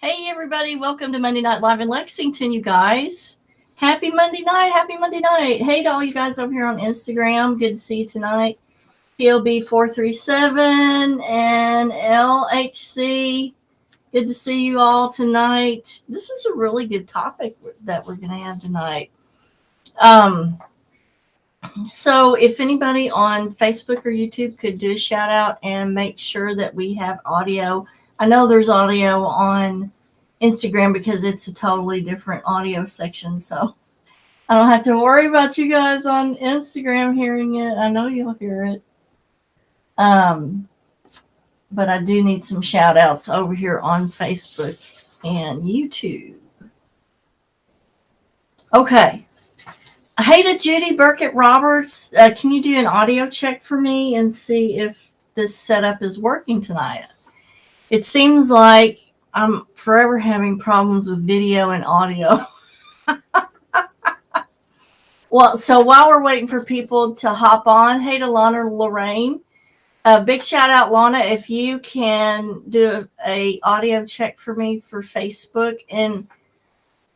Hey, everybody. Welcome to Monday Night Live in Lexington, you guys. Happy Monday night. Happy Monday night. Hey to all you guys over here on Instagram. Good to see you tonight. POB437 and LHC. Good to see you all tonight. This is a really good topic that we're going to have tonight. So if anybody on Facebook or YouTube could do a shout out and make sure that we have audio. I know there's audio on Instagram because it's a totally different audio section. So I don't have to worry about you guys on Instagram hearing it. I know you'll hear it. But I do need some shout outs over here on Facebook and YouTube. Okay. Hey to Judy Burkett Roberts. Can you do an audio check for me and see if this setup is working tonight? It seems like I'm forever having problems with video and audio. Well, so while we're waiting for people to hop on, hey to Lana Lorraine. Big shout out, Lana, if you can do a audio check for me for Facebook. And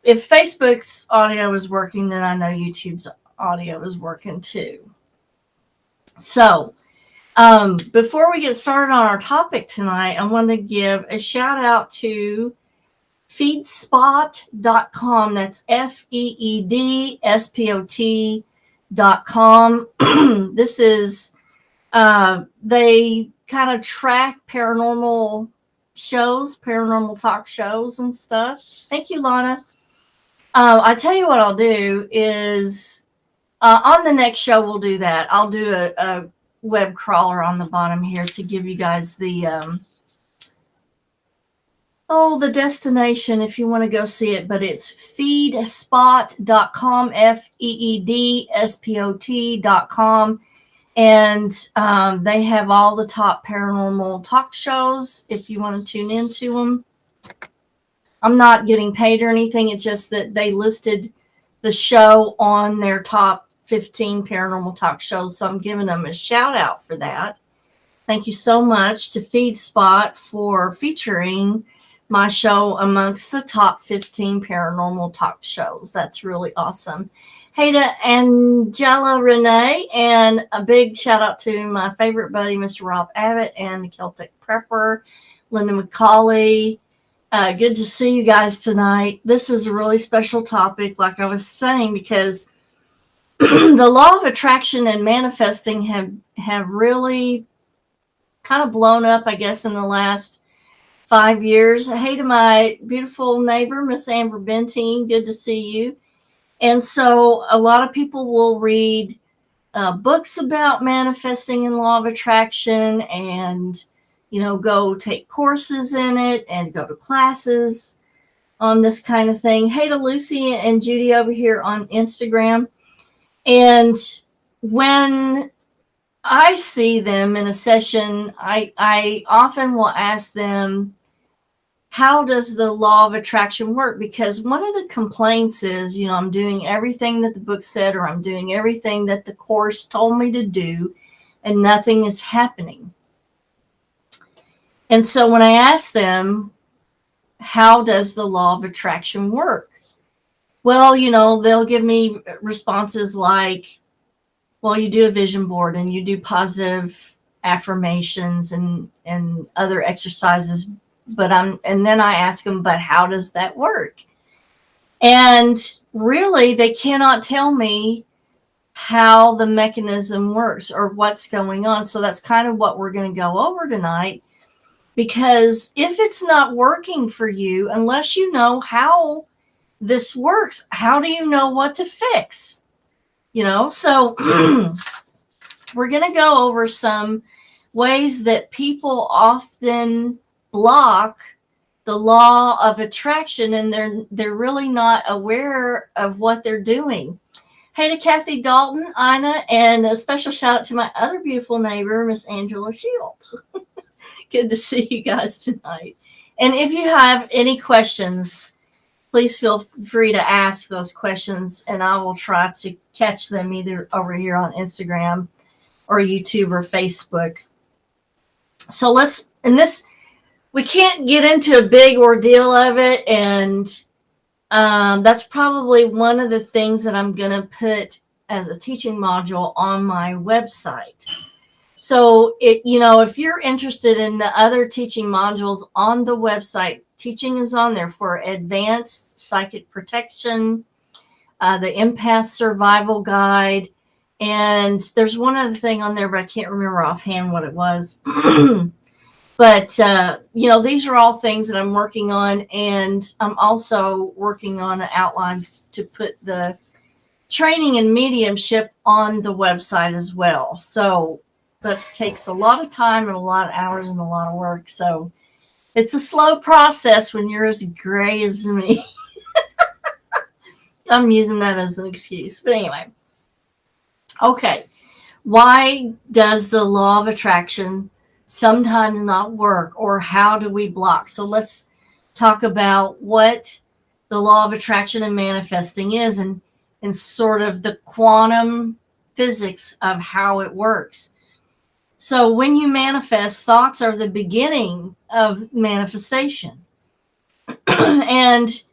if Facebook's audio is working, then I know YouTube's audio is working too. So before we get started on our topic tonight, I want to give a shout out to feedspot.com. That's FEEDSPOT.com. This is, they kind of track paranormal shows, paranormal talk shows and stuff. Thank you, Lana. I tell you what I'll do is on the next show, we'll do that. I'll do a web crawler on the bottom here to give you guys the the destination if you want to go see it, but it's feedspot.com, FEEDSPOT.com, and they have all the top paranormal talk shows if you want to tune into them. I'm not getting paid or anything. It's just that they listed the show on their top 15 paranormal talk shows. So I'm giving them a shout out for that. Thank you so much to FeedSpot for featuring my show amongst the top 15 paranormal talk shows. That's really awesome. Hey to Angela Renee, and a big shout out to my favorite buddy, Mr. Rob Abbott, and the Celtic Prepper, Linda McCauley. Good to see you guys tonight. This is a really special topic, like I was saying, because the law of attraction and manifesting have really kind of blown up, I guess, in the last 5 years. Hey to my beautiful neighbor, Miss Amber Bentine. Good to see you. And so a lot of people will read books about manifesting and law of attraction and, go take courses in it and go to classes on this kind of thing. Hey to Lucy and Judy over here on Instagram. And when I see them in a session, I often will ask them, how does the law of attraction work? Because one of the complaints is, I'm doing everything that the book said, or I'm doing everything that the course told me to do, and nothing is happening. And so when I ask them, how does the law of attraction work? Well, they'll give me responses like, well, you do a vision board and you do positive affirmations and other exercises. And then I ask them, but how does that work? And really, they cannot tell me how the mechanism works or what's going on. So that's kind of what we're going to go over tonight. Because if it's not working for you, unless you know how this works, how do you know what to fix? So we're going to go over some ways that people often block the law of attraction, and they're really not aware of what they're doing. Hey to Kathy Dalton, Ina, and a special shout out to my other beautiful neighbor, Miss Angela Shields. Good to see you guys tonight. And if you have any questions, please feel free to ask those questions, and I will try to catch them either over here on Instagram or YouTube or Facebook. So we can't get into a big ordeal of it. And that's probably one of the things that I'm going to put as a teaching module on my website. So if you're interested in the other teaching modules on the website, teaching is on there for advanced psychic protection, the empath survival guide. And there's one other thing on there, but I can't remember offhand what it was. But, these are all things that I'm working on. And I'm also working on an outline to put the training and mediumship on the website as well. So that takes a lot of time and a lot of hours and a lot of work. So it's a slow process when you're as gray as me. I'm using that as an excuse. But anyway. Okay. Why does the law of attraction sometimes not work, or how do we block? So let's talk about what the law of attraction and manifesting is, and sort of the quantum physics of how it works. So when you manifest, thoughts are the beginning of manifestation. And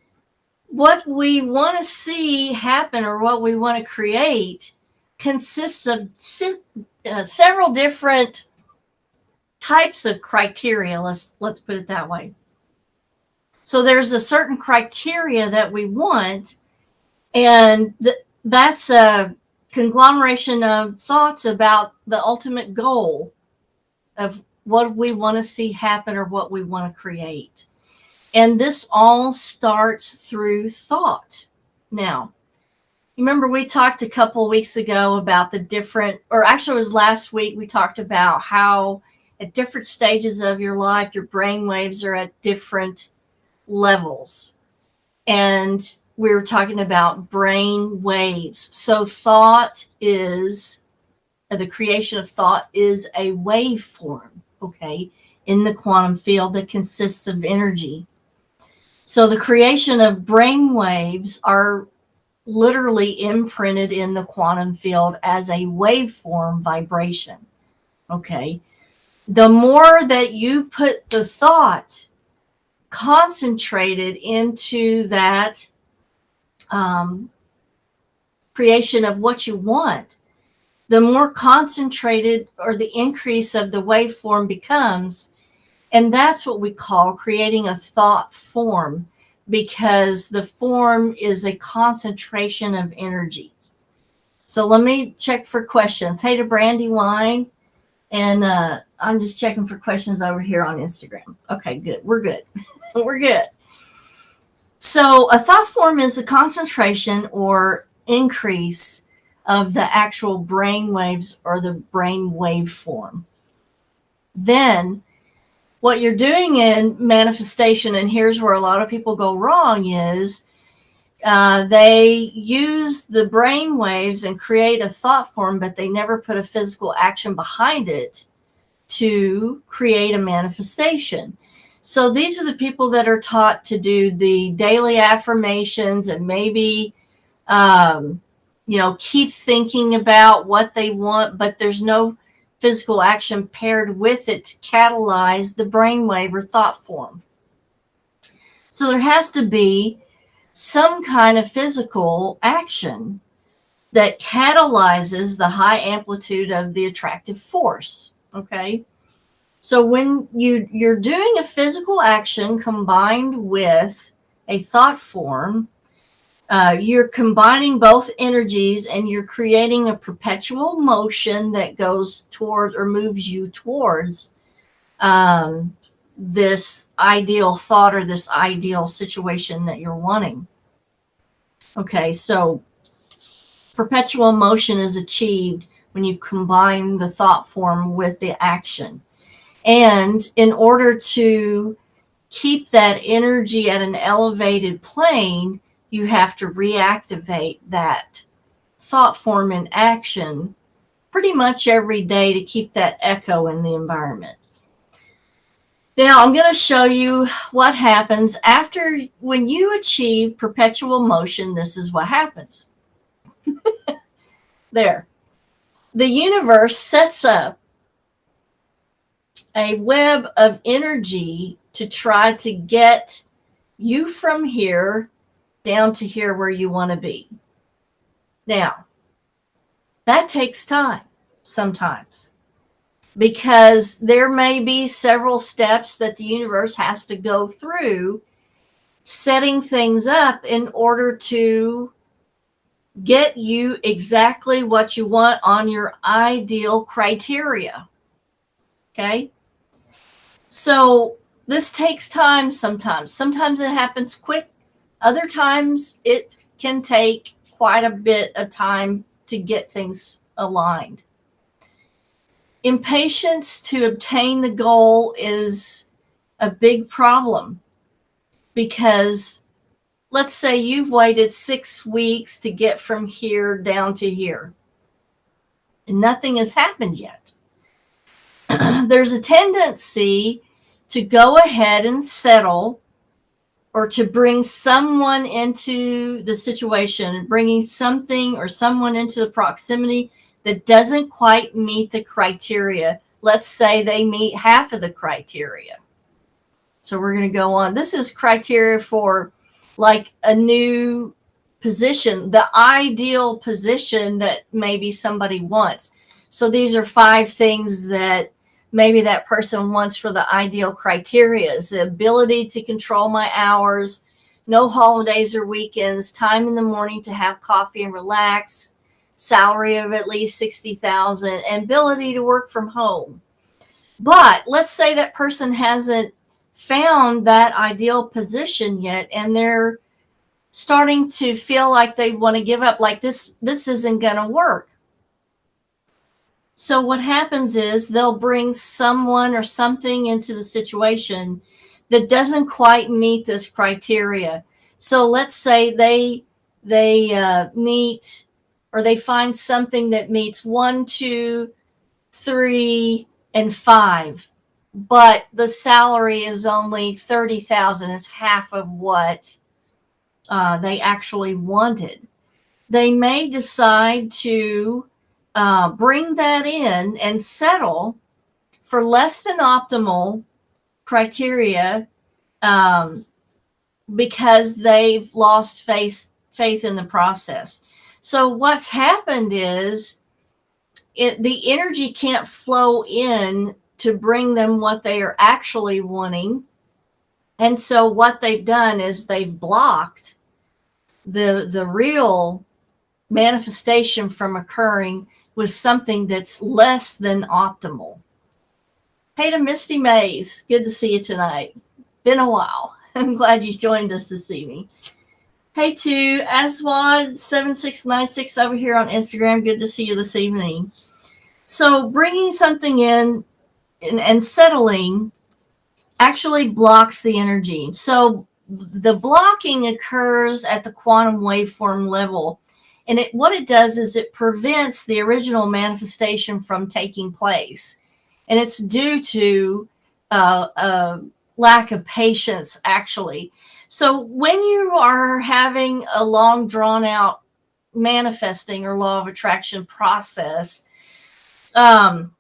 what we want to see happen, or what we want to create, consists of several different types of criteria. Let's put it that way. So there's a certain criteria that we want, and that's a conglomeration of thoughts about the ultimate goal of what we want to see happen or what we want to create. And this all starts through thought. Now, remember we talked a couple of weeks ago about the different, or actually it was last week, we talked about how at different stages of your life, your brain waves are at different levels. And we were talking about brain waves. So thought is, the creation of thought is a waveform, okay, in the quantum field that consists of energy. So the creation of brain waves are literally imprinted in the quantum field as a waveform vibration. Okay. The more that you put the thought concentrated into that creation of what you want, the more concentrated or the increase of the waveform becomes. And that's what we call creating a thought form, because the form is a concentration of energy. So let me check for questions. Hey to Brandywine. And I'm just checking for questions over here on Instagram. Okay, good. We're good. We're good. So a thought form is the concentration or increase of the actual brain waves or the brain wave form. Then what you're doing in manifestation, and here's where a lot of people go wrong, is they use the brain waves and create a thought form, but they never put a physical action behind it to create a manifestation. So these are the people that are taught to do the daily affirmations and maybe, keep thinking about what they want, but there's no physical action paired with it to catalyze the brainwave or thought form. So there has to be some kind of physical action that catalyzes the high amplitude of the attractive force. Okay. So when you're doing a physical action combined with a thought form, you're combining both energies and you're creating a perpetual motion that goes towards or moves you towards this ideal thought or this ideal situation that you're wanting. Okay, so perpetual motion is achieved when you combine the thought form with the action. And in order to keep that energy at an elevated plane, you have to reactivate that thought form in action pretty much every day to keep that echo in the environment. Now, I'm going to show you what happens after when you achieve perpetual motion. This is what happens. There. The universe sets up a web of energy to try to get you from here down to here where you want to be. Now, that takes time sometimes, because there may be several steps that the universe has to go through setting things up in order to get you exactly what you want on your ideal criteria. Okay? So this takes time sometimes. Sometimes it happens quick. Other times it can take quite a bit of time to get things aligned. Impatience to obtain the goal is a big problem, because let's say you've waited 6 weeks to get from here down to here, and nothing has happened yet. There's a tendency to go ahead and settle, or to bring someone into the situation, bringing something or someone into the proximity that doesn't quite meet the criteria. Let's say they meet half of the criteria. So we're going to go on. This is criteria for like a new position, the ideal position that maybe somebody wants. So these are 5 things that maybe that person wants for the ideal criteria: is the ability to control my hours, no holidays or weekends, time in the morning to have coffee and relax, salary of at least $60,000, and ability to work from home. But let's say that person hasn't found that ideal position yet, and they're starting to feel like they want to give up, like this isn't going to work. So what happens is they'll bring someone or something into the situation that doesn't quite meet this criteria. So let's say they meet, or they find something that meets 1, 2, 3, and 5, but the salary is only $30,000. It's half of what they actually wanted. They may decide to bring that in and settle for less than optimal criteria, because they've lost faith in the process. So what's happened is the energy can't flow in to bring them what they are actually wanting. And so what they've done is they've blocked the real manifestation from occurring with something that's less than optimal. Hey to Misty Mays, good to see you tonight. Been a while. I'm glad you joined us this evening. Hey to Aswad7696 over here on Instagram, good to see you this evening. So bringing something in and settling actually blocks the energy. So the blocking occurs at the quantum waveform level. And what it does is it prevents the original manifestation from taking place. And it's due to lack of patience, actually. So when you are having a long, drawn-out manifesting or law of attraction process, and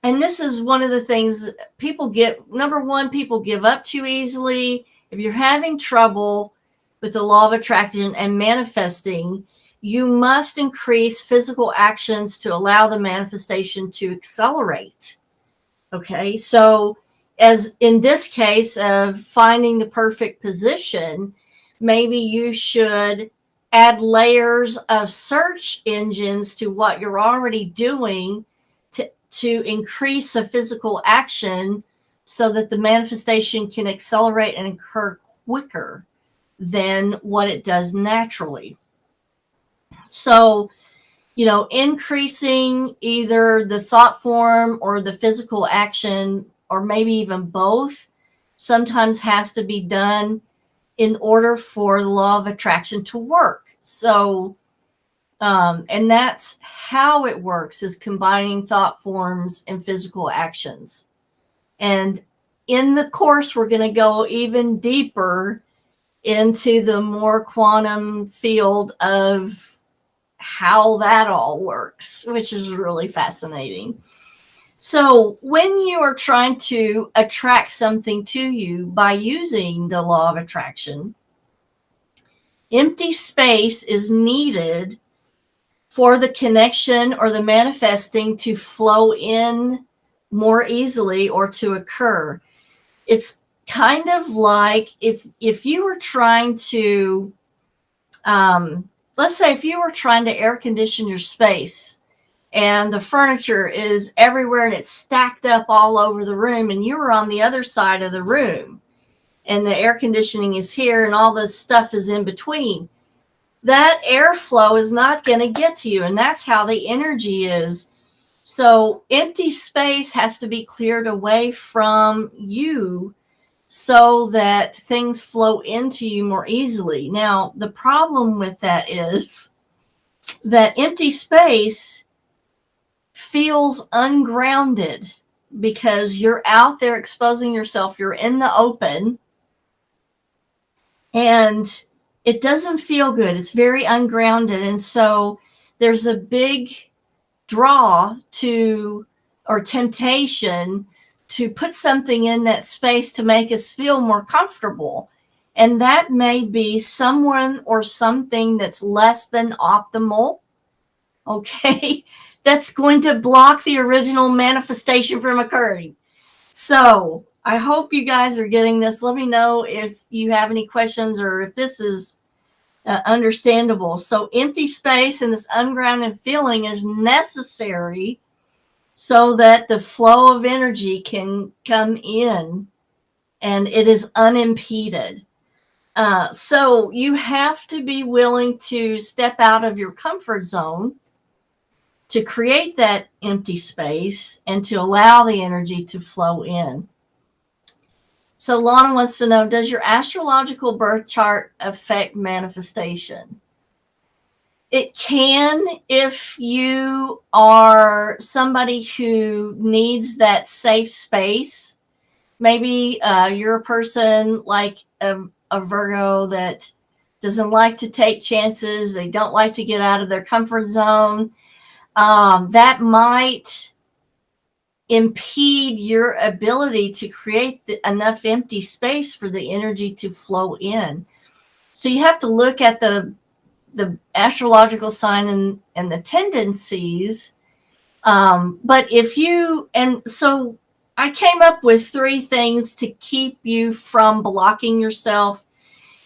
this is one of the things people get, number one, people give up too easily. If you're having trouble with the law of attraction and manifesting, you must increase physical actions to allow the manifestation to accelerate. Okay, so as in this case of finding the perfect position, maybe you should add layers of search engines to what you're already doing to increase a physical action so that the manifestation can accelerate and occur quicker than what it does naturally. So, increasing either the thought form or the physical action, or maybe even both, sometimes has to be done in order for the law of attraction to work. So, and that's how it works, is combining thought forms and physical actions. And in the course, we're going to go even deeper into the more quantum field of how that all works, which is really fascinating. So when you are trying to attract something to you by using the law of attraction, empty space is needed for the connection or the manifesting to flow in more easily or to occur. It's kind of like if you were trying to, let's say if you were trying to air condition your space and the furniture is everywhere and it's stacked up all over the room, and you were on the other side of the room and the air conditioning is here and all this stuff is in between, that airflow is not going to get to you. And that's how the energy is. So empty space has to be cleared away from you so that things flow into you more easily. Now, the problem with that is that empty space feels ungrounded because you're out there exposing yourself, you're in the open, and it doesn't feel good. It's very ungrounded. And so there's a big draw to, or temptation to put something in that space to make us feel more comfortable. And that may be someone or something that's less than optimal. Okay. That's going to block the original manifestation from occurring. So I hope you guys are getting this. Let me know if you have any questions or if this is understandable. So empty space and this ungrounded feeling is necessary so that the flow of energy can come in and it is unimpeded. So you have to be willing to step out of your comfort zone to create that empty space and to allow the energy to flow in. So Lana wants to know, does your astrological birth chart affect manifestation? It can if you are somebody who needs that safe space. Maybe you're a person like a Virgo that doesn't like to take chances. They don't like to get out of their comfort zone. That might impede your ability to create enough empty space for the energy to flow in. So you have to look at the astrological sign and the tendencies. But if you, and so I came up with 3 things to keep you from blocking yourself.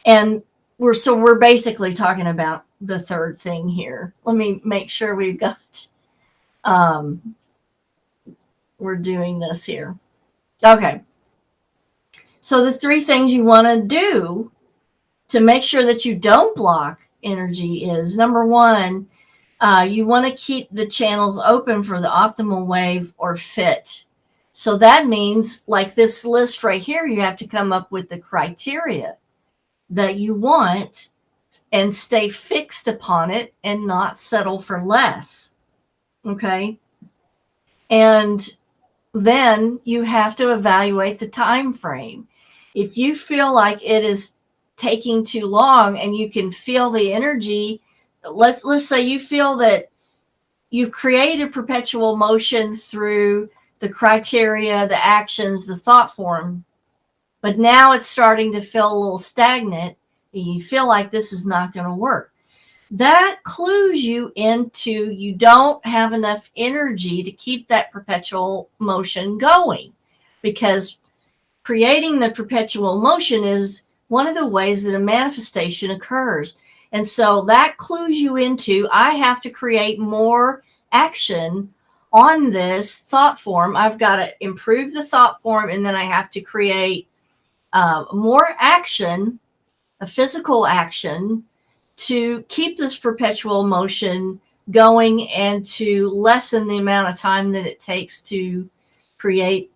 And we're basically talking about the 3rd thing here. Let me make sure we've got, we're doing this here. Okay. So the 3 things you want to do to make sure that you don't block energy is, number 1, you want to keep the channels open for the optimal wave or fit. So that means, like this list right here, you have to come up with the criteria that you want and stay fixed upon it and not settle for less. Okay. And then you have to evaluate the time frame. If you feel like it is taking too long and you can feel the energy, let's say you feel that you've created perpetual motion through the criteria, the actions, the thought form, but now it's starting to feel a little stagnant and you feel like this is not going to work. That clues you into you don't have enough energy to keep that perpetual motion going, because creating the perpetual motion is one of the ways that a manifestation occurs. And so that clues you into, I have to create more action on this thought form. I've got to improve the thought form, and then I have to create more action, a physical action, to keep this perpetual motion going and to lessen the amount of time that it takes to create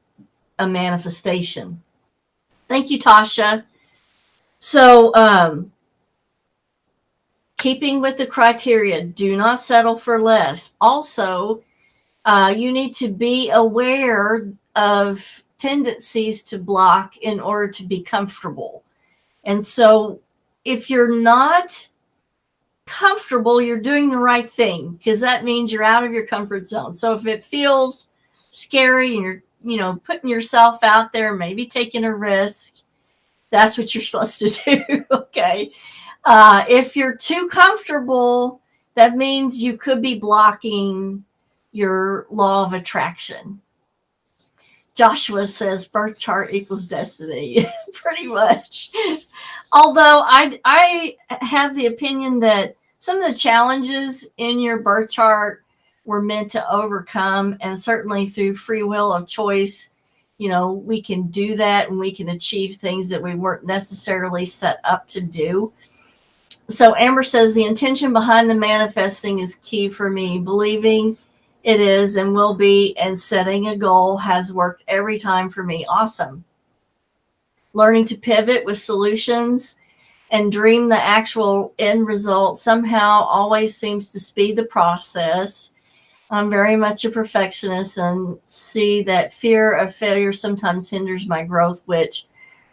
a manifestation. Thank you, Tasha. So, keeping with the criteria, do not settle for less. Also, you need to be aware of tendencies to block in order to be comfortable. And so if you're not comfortable, you're doing the right thing, because that means you're out of your comfort zone. So if it feels scary and you're, putting yourself out there, maybe taking a risk, that's what you're supposed to do. Okay. If you're too comfortable, that means you could be blocking your law of attraction. Joshua says birth chart equals destiny. Pretty much. Although I have the opinion that some of the challenges in your birth chart were meant to overcome, and certainly through free will of choice, we can do that and we can achieve things that we weren't necessarily set up to do. So Amber says the intention behind the manifesting is key for me. Believing it is and will be, and setting a goal has worked every time for me. Awesome. Learning to pivot with solutions and dream the actual end result somehow always seems to speed the process. I'm very much a perfectionist and see that fear of failure sometimes hinders my growth, which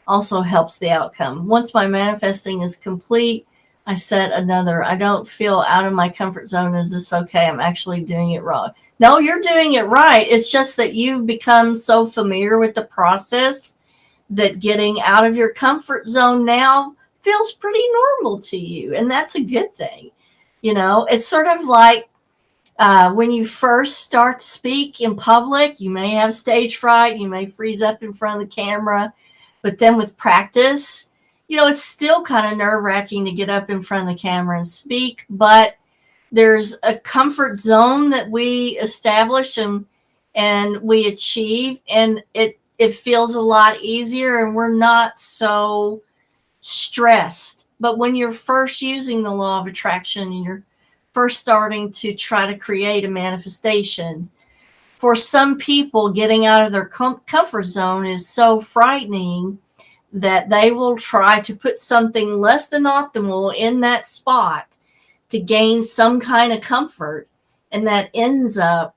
also helps the outcome. Once my manifesting is complete, I set another. I don't feel out of my comfort zone. Is this okay? I'm actually doing it wrong. No, you're doing it right. It's just that you've become so familiar with the process that getting out of your comfort zone now feels pretty normal to you. And that's a good thing. It's sort of like when you first start to speak in public, you may have stage fright. You may freeze up in front of the camera. But then with practice, it's still kind of nerve-wracking to get up in front of the camera and speak, but there's a comfort zone that we establish and we achieve, and it feels a lot easier, and we're not so stressed. But when you're first using the law of attraction and you're first starting to try to create a manifestation, for some people, getting out of their comfort zone is so frightening that they will try to put something less than optimal in that spot to gain some kind of comfort. And that ends up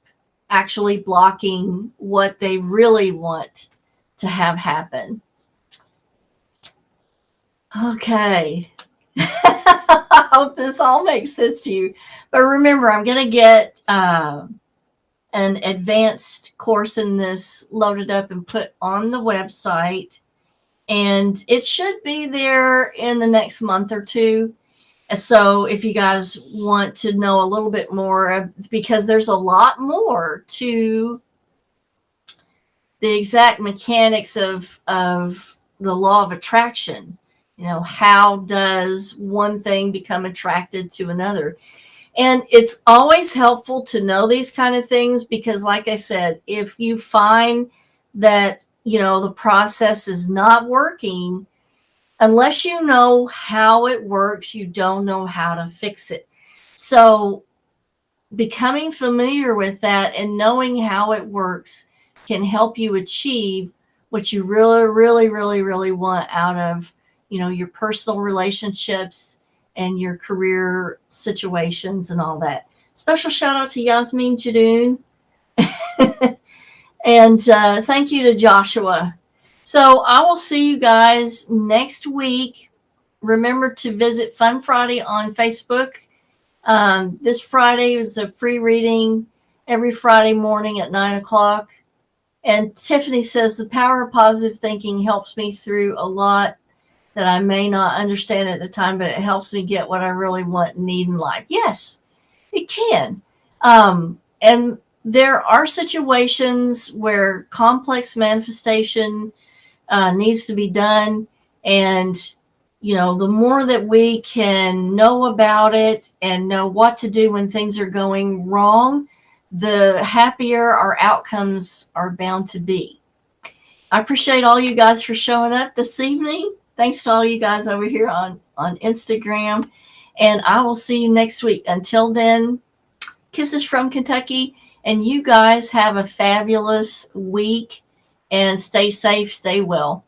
actually blocking what they really want to have happen. Okay. I hope this all makes sense to you. But remember, I'm going to get an advanced course in this loaded up and put on the website. And it should be there in the next month or two. So if you guys want to know a little bit more, because there's a lot more to the exact mechanics of the law of attraction. How does one thing become attracted to another? And it's always helpful to know these kind of things because, like I said, if you find that the process is not working, unless you know how it works, you don't know how to fix it. So becoming familiar with that and knowing how it works can help you achieve what you really, really, really, really want out of, your personal relationships and your career situations and all that. Special shout out to Yasmin Jadoon. And thank you to Joshua. So I will see you guys next week. Remember to visit Fun Friday on Facebook. This Friday is a free reading every Friday morning at 9 o'clock. And Tiffany says the power of positive thinking helps me through a lot that I may not understand at the time, but it helps me get what I really want and need in life. Yes, it can. And there are situations where complex manifestation needs to be done. And, the more that we can know about it and know what to do when things are going wrong, the happier our outcomes are bound to be. I appreciate all you guys for showing up this evening. Thanks to all you guys over here on Instagram. And I will see you next week. Until then, kisses from Kentucky. And you guys have a fabulous week and stay safe, stay well.